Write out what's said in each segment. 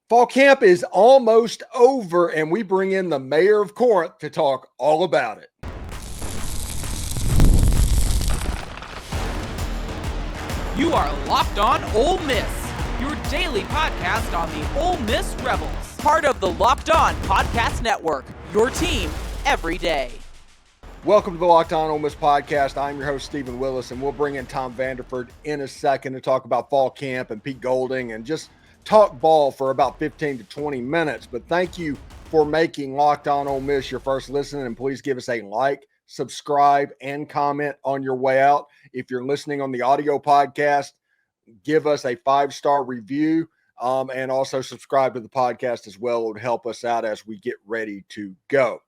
Fall camp is almost over, and we bring in the mayor of Corinth to talk all about it. You are Locked On Ole Miss, your daily podcast on the Ole Miss Rebels. Part of the Locked On Podcast Network, your team every day. Welcome to the Locked On Ole Miss podcast. I'm your host, Steven Willis, and we'll bring in Tom Vanderford in a second to talk about fall camp and Pete Golding and just talk ball for about 15 to 20 minutes. But thank you for making Locked On Ole Miss your first listen, and please give us a like, subscribe, and comment on your way out. If you're listening on the audio podcast, give us a 5-star review and also subscribe to the podcast as well. It would help us out as we get ready to go.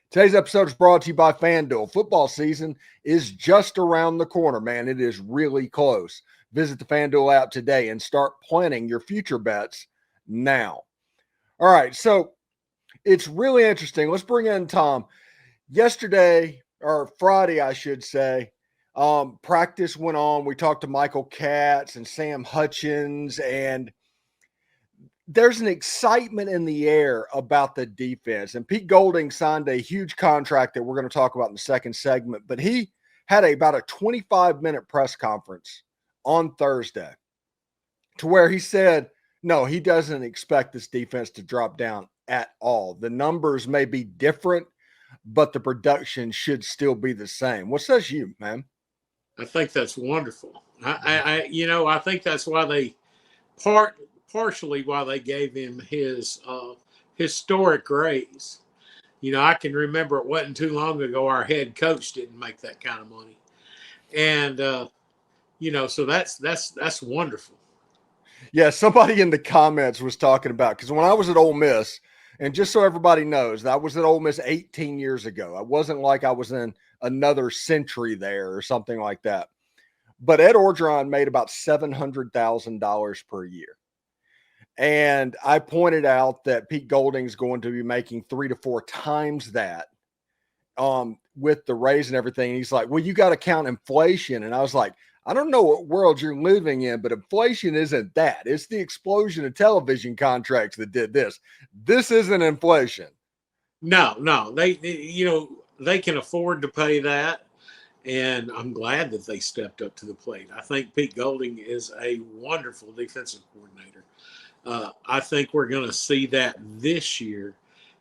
Today's episode is brought to you by FanDuel. Football season is just around the corner, man. It is really close. Visit the FanDuel app today and start planning your future bets now. All right, so it's really interesting. Let's bring in Tom. Yesterday, or Friday, I should say, practice went on. We talked to Michael Katz and Sam Hutchins, and there's an excitement in the air about the defense. And Pete Golding signed a huge contract that we're going to talk about in the second segment, but he had about a 25-minute press conference on Thursday to where he said, no, he doesn't expect this defense to drop down at all. The numbers may be different, but the production should still be the same. What says you, man? I think that's wonderful. I think that's why they partially why they gave him his historic raise. You know, I can remember it wasn't too long ago our head coach didn't make that kind of money, and so that's wonderful. Yeah, somebody in the comments was talking about, because when I was at Ole Miss, and just so everybody knows, I was at Ole Miss 18 years ago. I wasn't like I was in another century there or something like that. But Ed Orgeron made about $700,000 per year. And I pointed out that Pete Golding's going to be making 3 to 4 times that with the raise and everything. And he's like, well, you got to count inflation. And I was like, I don't know what world you're living in, but inflation isn't that. It's the explosion of television contracts that did this. This isn't inflation. No, they can afford to pay that, and I'm glad that they stepped up to the plate. I think Pete Golding is a wonderful defensive coordinator. I think we're going to see that this year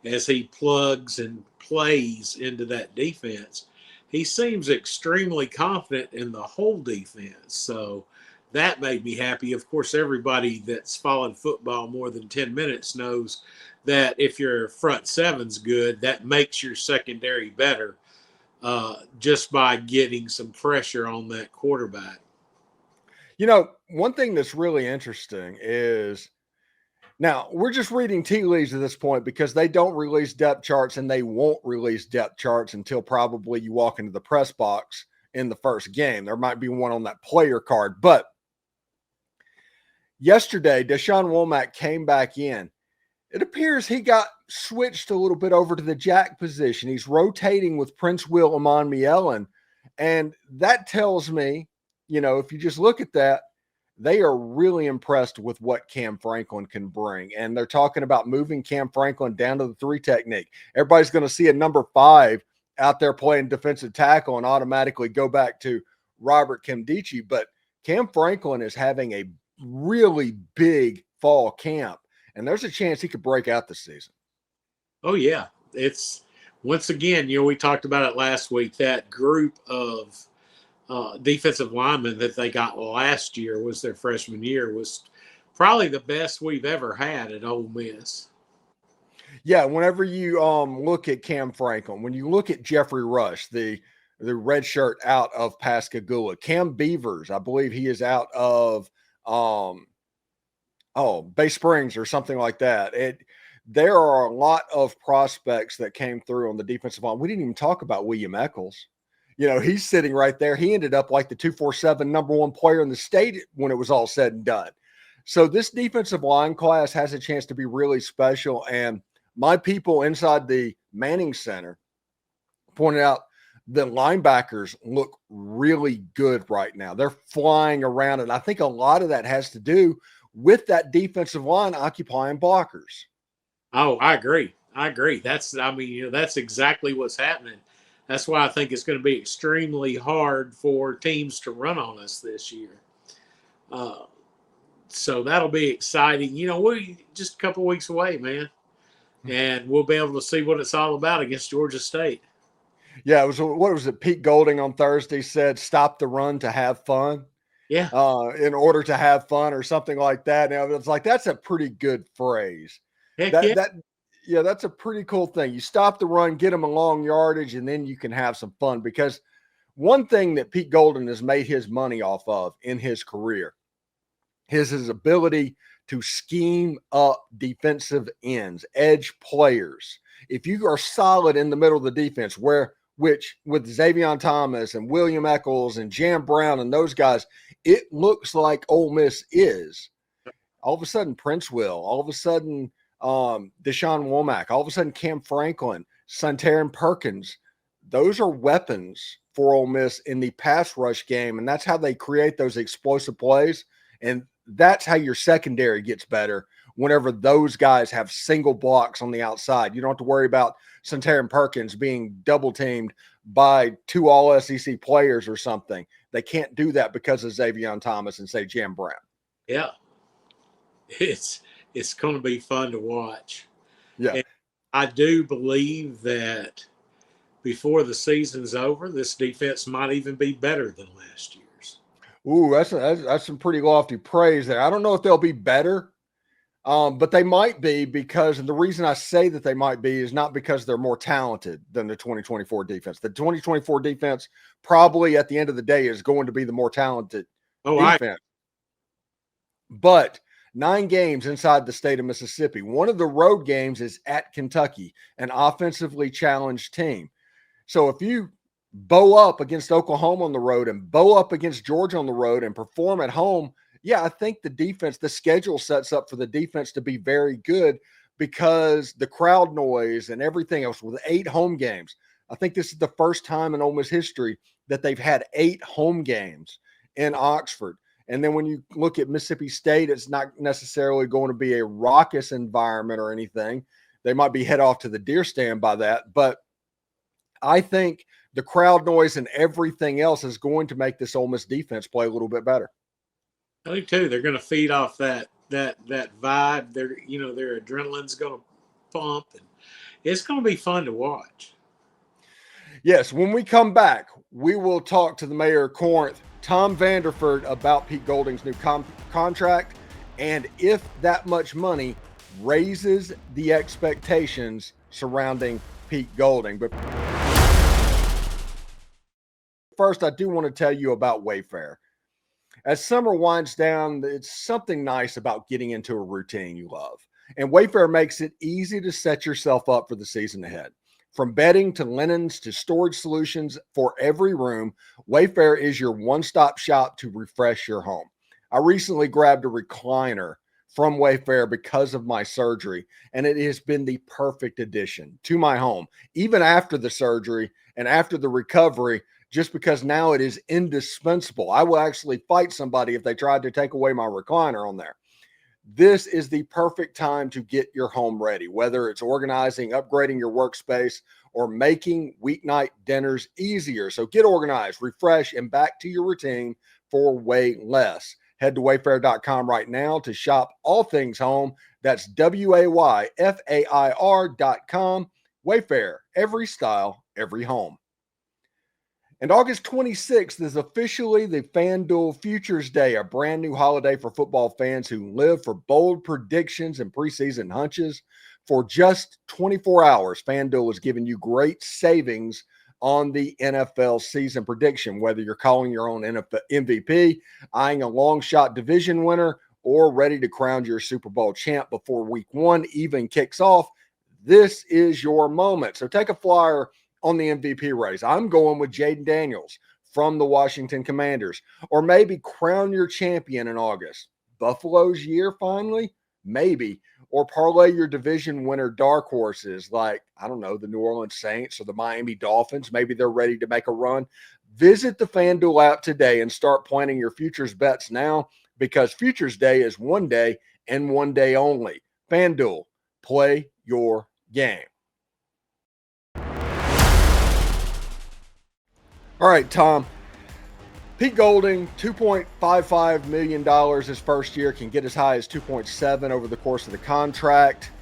as he plugs and plays into that defense. He seems extremely confident in the whole defense, so that made me happy. Of course, everybody that's followed football more than 10 minutes knows that if your front seven's good, that makes your secondary better just by getting some pressure on that quarterback. You know, one thing that's really interesting is, now, we're just reading tea leaves at this point because they don't release depth charts, and they won't release depth charts until probably you walk into the press box in the first game. There might be one on that player card. But yesterday, Deshaun Womack came back in. It appears he got switched a little bit over to the jack position. He's rotating with Prince Will Amon-Mielen. And that tells me, if you just look at that, they are really impressed with what Cam Franklin can bring. And they're talking about moving Cam Franklin down to the 3 technique. Everybody's going to see a number 5 out there playing defensive tackle and automatically go back to Robert Nkemdiche. But Cam Franklin is having a really big fall camp, and there's a chance he could break out this season. Oh, yeah. It's, once again, we talked about it last week, that group of defensive linemen that they got last year was their freshman year was probably the best we've ever had at Ole Miss. Yeah, whenever you look at Cam Franklin, when you look at Jeffrey Rush, the red shirt out of Pascagoula, Cam Beavers, I believe he is out of Bay Springs or something like that. There are a lot of prospects that came through on the defensive line. We didn't even talk about William Eccles. He's sitting right there. He ended up like the 247 number 1 player in the state when it was all said and done. So this defensive line class has a chance to be really special. And my people inside the Manning Center pointed out the linebackers look really good right now. They're flying around. And I think a lot of that has to do with that defensive line occupying blockers. Oh, I agree. That's exactly what's happening. That's why I think it's going to be extremely hard for teams to run on us this year. So that'll be exciting. We're just a couple weeks away, man, and we'll be able to see what it's all about against Georgia State. Yeah, what was it? Pete Golding on Thursday said, "Stop the run to have fun." Yeah. In order to have fun or something like that. Now it's like, that's a pretty good phrase. Heck yeah. That's a pretty cool thing. You stop the run, get them a long yardage, and then you can have some fun. Because one thing that Pete Golding has made his money off of in his career is his ability to scheme up defensive ends, edge players. If you are solid in the middle of the defense, which with Xavier Thomas and William Eccles and Jam Brown and those guys, it looks like Ole Miss is. All of a sudden, Prince Will. All of a sudden, Deshaun Womack. All of a sudden, Cam Franklin, Santarin Perkins. Those are weapons for Ole Miss in the pass rush game, and that's how they create those explosive plays. And that's how your secondary gets better whenever those guys have single blocks on the outside. You don't have to worry about Santarin Perkins being double-teamed by two all-SEC players or something. They can't do that because of Xavier Thomas and, say, Jam Brown. Yeah. It's going to be fun to watch. Yeah. And I do believe that before the season's over, this defense might even be better than last year's. Ooh, that's some pretty lofty praise there. I don't know if they'll be better, but they might be, because, and the reason I say that they might be is not because they're more talented than the 2024 defense. The 2024 defense probably at the end of the day is going to be the more talented defense. But 9 games inside the state of Mississippi. One of the road games is at Kentucky, an offensively challenged team. So if you bow up against Oklahoma on the road and bow up against Georgia on the road and perform at home, yeah, I think the schedule sets up for the defense to be very good, because the crowd noise and everything else with 8 home games. I think this is the first time in Ole Miss history that they've had 8 home games in Oxford. And then when you look at Mississippi State, it's not necessarily going to be a raucous environment or anything. They might be head off to the deer stand by that. But I think the crowd noise and everything else is going to make this Ole Miss defense play a little bit better. I think too. They're going to feed off that vibe. Their adrenaline's going to pump, and it's going to be fun to watch. Yes, when we come back, we will talk to the mayor of Corinth, Tom Vanderford, about Pete Golding's new contract, and if that much money raises the expectations surrounding Pete Golding. But first, I do want to tell you about Wayfair. As summer winds down, it's something nice about getting into a routine you love. And Wayfair makes it easy to set yourself up for the season ahead. From bedding to linens to storage solutions for every room, Wayfair is your one-stop shop to refresh your home. I recently grabbed a recliner from Wayfair because of my surgery, and it has been the perfect addition to my home, even after the surgery and after the recovery, just because now it is indispensable. I will actually fight somebody if they tried to take away my recliner on there. This is the perfect time to get your home ready, whether it's organizing, upgrading your workspace, or making weeknight dinners easier. So get organized, refresh, and back to your routine for way less. Head to wayfair.com right now to shop all things home. That's WAYFAIR.com. Wayfair, every style, every home. And August 26th is officially the FanDuel Futures Day, a brand new holiday for football fans who live for bold predictions and preseason hunches. For just 24 hours, FanDuel is giving you great savings on the NFL season prediction, whether you're calling your own NFL MVP, eyeing a long shot division winner, or ready to crown your Super Bowl champ before week 1 even kicks off. This is your moment. So take a flyer on the MVP race. I'm going with Jaden Daniels from the Washington Commanders. Or maybe crown your champion in August. Buffalo's year finally? Maybe. Or parlay your division winner dark horses like, I don't know, the New Orleans Saints or the Miami Dolphins. Maybe they're ready to make a run. Visit the FanDuel app today and start planning your futures bets now. because Futures Day is one day and one day only. FanDuel, play your game. All right, Tom. Pete Golding, $2.55 million his first year, can get as high as 2.7 over the course of the contract.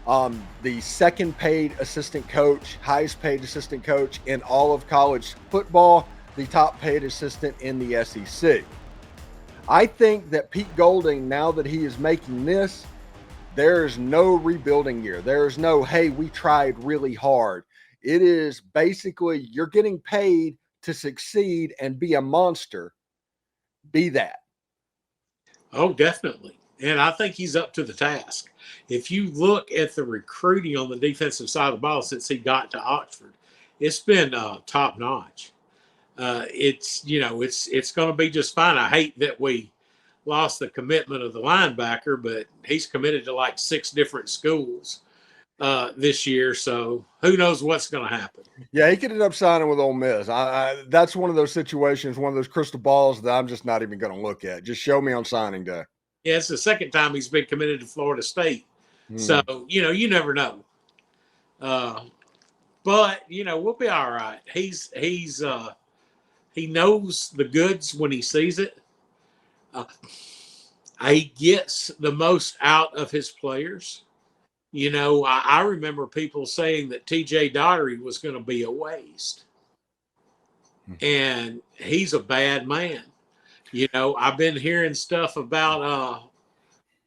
The second paid assistant coach, highest paid assistant coach in all of college football, the top paid assistant in the SEC. I think that Pete Golding, now that he is making this, there is no rebuilding year. There is no, hey, we tried really hard. It is basically you're getting paid to succeed and be a monster. Be that. Oh, definitely. And I think he's up to the task. If you look at the recruiting on the defensive side of the ball since he got to Oxford, it's been top notch. It's going to be just fine. I hate that we lost the commitment of the linebacker, but he's committed to like 6 different schools this year. So who knows what's going to happen. Yeah, he could end up signing with Ole Miss. That's one of those situations, one of those crystal balls that I'm just not even going to look at. Just show me on signing day. Yeah, it's the second time he's been committed to Florida State. So, you never know. But, we'll be all right. He knows the goods when he sees it. He gets the most out of his players. I remember people saying that TJ Daugherty was going to be a waste. And he's a bad man. I've been hearing stuff about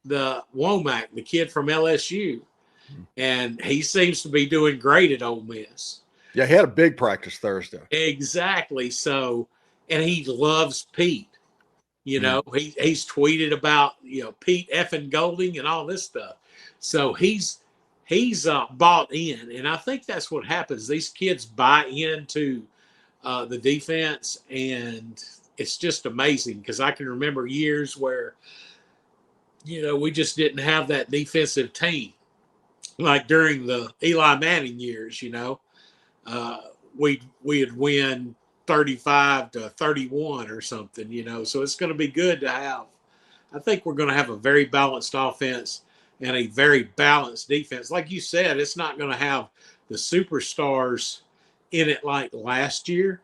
the Womack, the kid from LSU, and he seems to be doing great at Ole Miss. Yeah, he had a big practice Thursday. Exactly. So, and he loves Pete. He's tweeted about, Pete effing Golding and all this stuff. So he's bought in, and I think that's what happens. These kids buy into the defense, and it's just amazing because I can remember years where, we just didn't have that defensive team. Like during the Eli Manning years, we'd win 35-31 or something, so it's going to be good to have. I think we're going to have a very balanced offense and a very balanced defense. Like you said, it's not going to have the superstars in it like last year,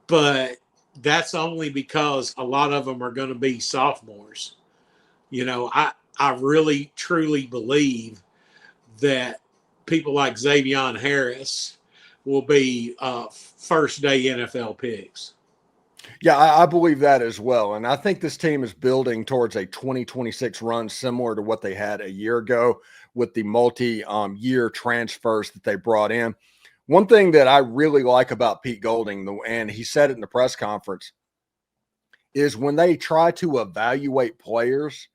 but that's only because a lot of them are going to be sophomores. I really, truly believe that people like Xavion Harris will be first-day NFL picks. Yeah, I believe that as well. And I think this team is building towards a 2026 run similar to what they had a year ago with the multi-year transfers that they brought in. One thing that I really like about Pete Golding, and he said it in the press conference, is when they try to evaluate players,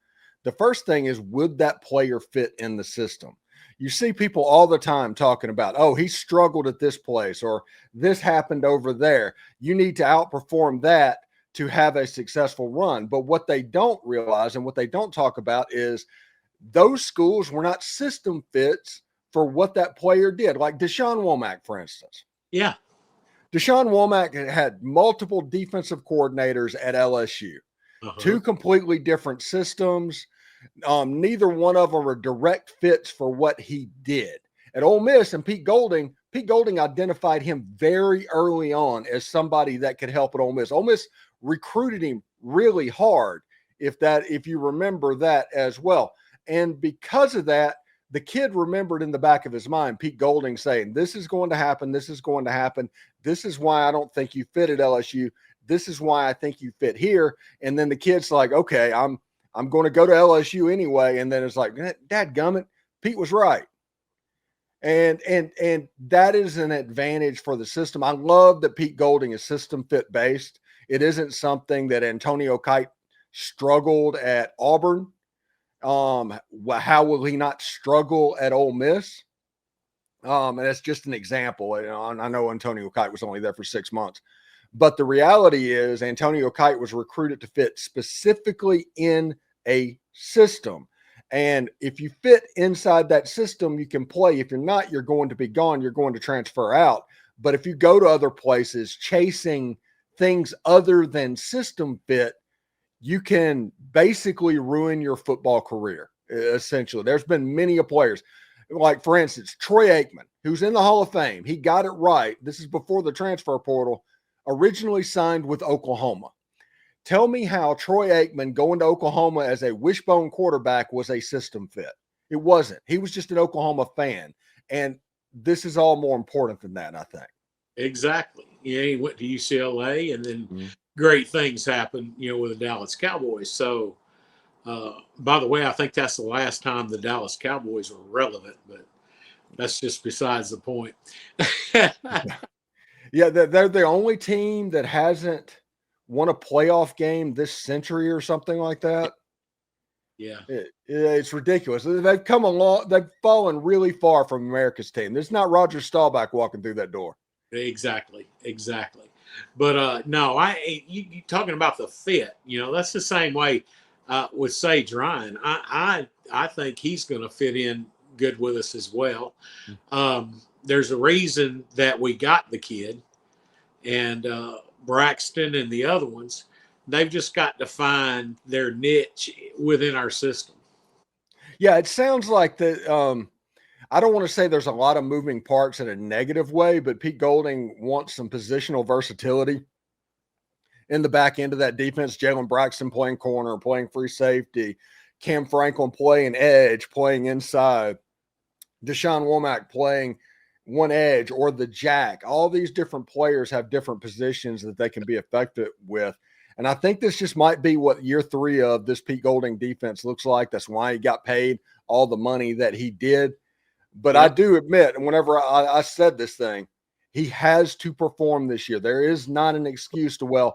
the first thing is, would that player fit in the system? You see people all the time talking about, oh, he struggled at this place or this happened over there. You need to outperform that to have a successful run. But what they don't realize and what they don't talk about is those schools were not system fits for what that player did. Like Deshaun Womack, for instance. Yeah. Deshaun Womack had multiple defensive coordinators at LSU, two completely different systems. Neither one of them are direct fits for what he did. At Ole Miss and Pete Golding identified him very early on as somebody that could help at Ole Miss. Ole Miss recruited him really hard, if you remember that as well. And because of that, the kid remembered in the back of his mind Pete Golding saying, this is going to happen. This is going to happen. This is why I don't think you fit at LSU. This is why I think you fit here. And then the kid's like, okay, I'm going to go to LSU anyway. And then it's like, dadgummit, Pete was right. And that is an advantage for the system. I love that Pete Golding is system fit based. It isn't something that Antonio Kite struggled at Auburn. How will he not struggle at Ole Miss? And that's just an example. I know Antonio Kite was only there for 6 months, but the reality is Antonio Kite was recruited to fit specifically in a system. And if you fit inside that system, you can play. If you're not, you're going to be gone. You're going to transfer out. But if you go to other places chasing things other than system fit, you can basically ruin your football career, essentially. There's been many players. Like, for instance, Troy Aikman, who's in the Hall of Fame. He got it right. This is before the transfer portal, originally signed with Oklahoma. Tell me how Troy Aikman going to Oklahoma as a wishbone quarterback was a system fit. It wasn't. He was just an Oklahoma fan. And this is all more important than that, I think. Exactly. Yeah, he went to UCLA, and then great things happened, with the Dallas Cowboys. So, by the way, I think that's the last time the Dallas Cowboys were relevant, but that's just besides the point. Yeah, they're the only team that hasn't won a playoff game this century or something like that. Yeah. It's ridiculous. They've come along. They've fallen really far from America's team. There's not Roger Staubach walking through that door. Exactly. But no, you talking about the fit, that's the same way with Sage Ryan. I think he's going to fit in good with us as well. There's a reason that we got the kid, and Braxton and the other ones. They've just got to find their niche within our system. Yeah, it sounds like that. I don't want to say there's a lot of moving parts in a negative way, but Pete Golding wants some positional versatility in the back end of that defense. Jalen Braxton playing corner, playing free safety, Cam Franklin playing edge, playing inside, Deshaun Womack playing one edge or the jack. All these different players have different positions that they can be effective with. And I think this just might be what year 3 of this Pete Golding defense looks like. That's why he got paid all the money that he did. But I do admit, and whenever I said this thing, he has to perform this year. There is not an excuse to,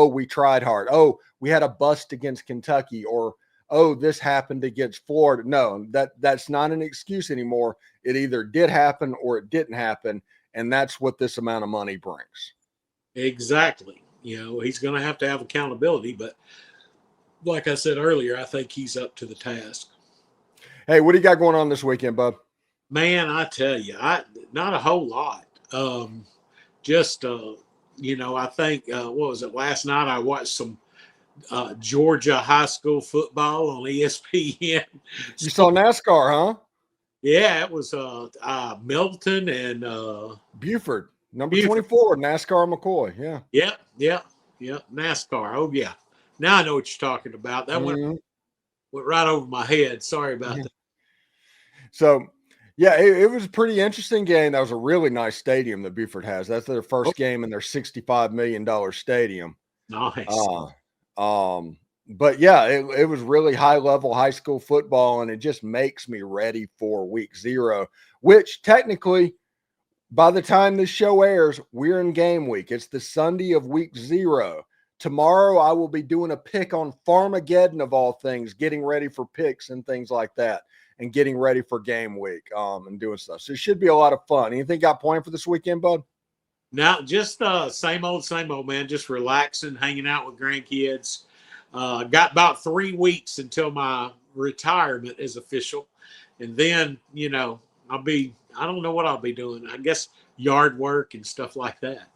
we tried hard. Oh, we had a bust against Kentucky, or, oh, this happened against Florida. No, that's not an excuse anymore. It either did happen or it didn't happen, and that's what this amount of money brings. Exactly. He's going to have accountability, but like I said earlier, I think he's up to the task. Hey, what do you got going on this weekend, bub? Man, I tell you, not a whole lot. I think, what was it, last night I watched some Georgia high school football on ESPN. You saw NASCAR, huh? Yeah, it was Milton and Buford. Number 24, NASCAR McCoy. Yeah. Yep. NASCAR. Oh, yeah. Now I know what you're talking about. That went right over my head. Sorry about that. So, yeah, it was a pretty interesting game. That was a really nice stadium that Buford has. That's their first game in their $65 million stadium. Nice. But, yeah, it was really high-level high school football, and it just makes me ready for week 0, which technically – by the time this show airs, we're in game week. It's the Sunday of week 0. Tomorrow, I will be doing a pick on Farmageddon of all things, getting ready for picks and things like that, and getting ready for game week and doing stuff. So it should be a lot of fun. Anything got planned for this weekend, bud? Now, just same old, man. Just relaxing, hanging out with grandkids. Got about 3 weeks until my retirement is official. And then, I don't know what I'll be doing. I guess yard work and stuff like that.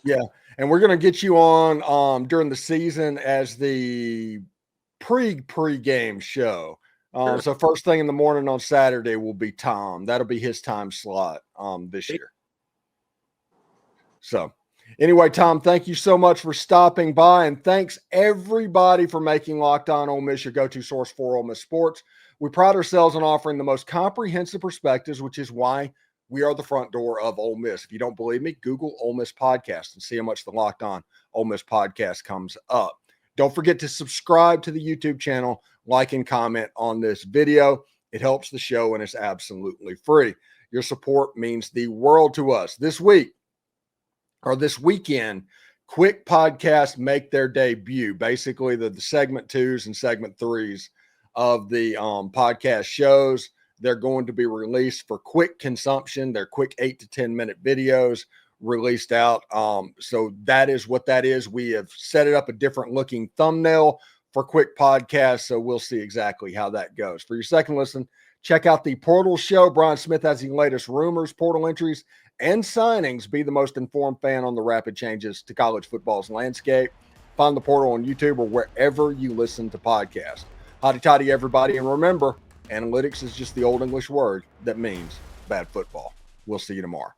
Yeah. And we're going to get you on during the season as the pre-game show. Sure. So first thing in the morning on Saturday will be Tom. That'll be his time slot this year. So anyway, Tom, thank you so much for stopping by. And thanks everybody for making Locked On Ole Miss your go-to source for Ole Miss sports. We pride ourselves on offering the most comprehensive perspectives, which is why we are the front door of Ole Miss. If you don't believe me, Google Ole Miss podcast and see how much the Locked On Ole Miss podcast comes up. Don't forget to subscribe to the YouTube channel, like and comment on this video. It helps the show and it's absolutely free. Your support means the world to us. This weekend, Quick Podcasts make their debut. Basically, the segment 2s and segment 3s of the podcast shows. They're going to be released for quick consumption. They're quick 8 to 10 minute videos released out. So that is what that is. We have set it up a different looking thumbnail for Quick Podcasts. So we'll see exactly how that goes. For your second listen, check out the Portal Show. Brian Smith has the latest rumors, portal entries, and signings. Be the most informed fan on the rapid changes to college football's landscape. Find the portal on YouTube or wherever you listen to podcasts. Hotty toddy, everybody. And remember, analytics is just the old English word that means bad football. We'll see you tomorrow.